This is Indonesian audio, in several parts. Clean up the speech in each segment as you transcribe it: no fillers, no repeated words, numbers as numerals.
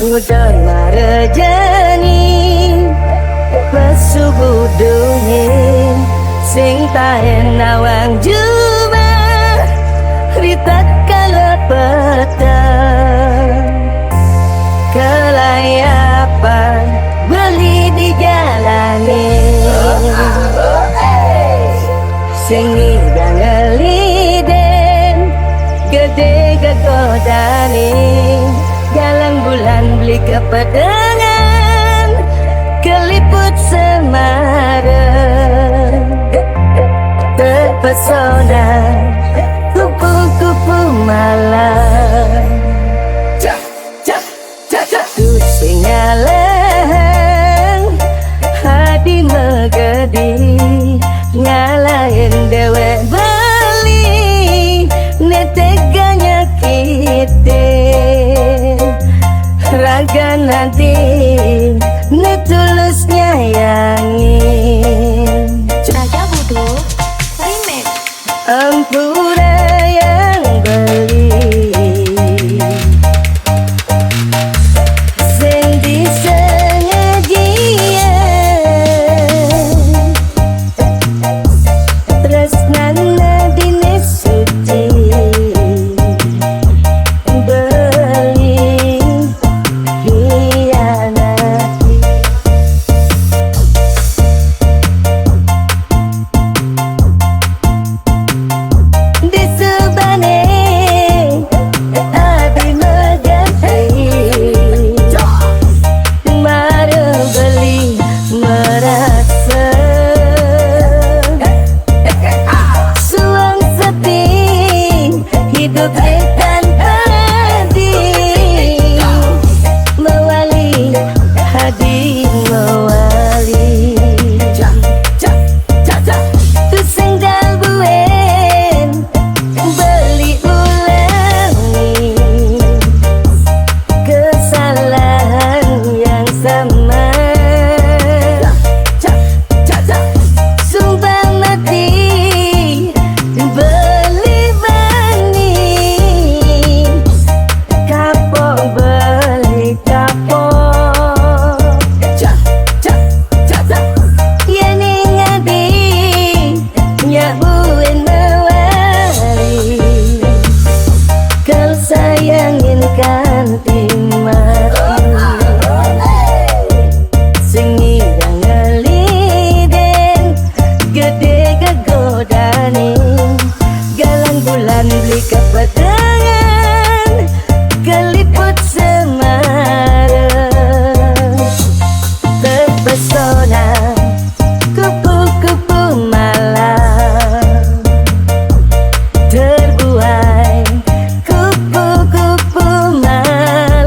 Udon marejani pesubuduhin sing tahen nawang juba ritat kalepetan kelayapan beli di jalani sing ngidang ngeliden gede kegodani galang bulan beli kepedengan keliput Semarang terpesona kupu-kupu malam tuh singalang hadi megedi ngalahin dewek beli neteganya kita raga nanti netulus nyayangin Raja Budo Remix. ampura yang beli sing disengajian tresnana dine suci beli hianati disubane abi megati mare beli merasa suang sepi hidup tanpa hadi mewali hadi mewali tuseng dalbuen beli ulangi kesalahan yang sama sumpah mati beli bani kapok beli kapok yani ngadi nyabuin mewari kalau sayangin kanti mati sing ngidang ngeliden gede kegodani galang bulan beli kepedengan keliput Semarang terpesona kupu-kupu malam terbuai kupu-kupu malam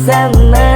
bersama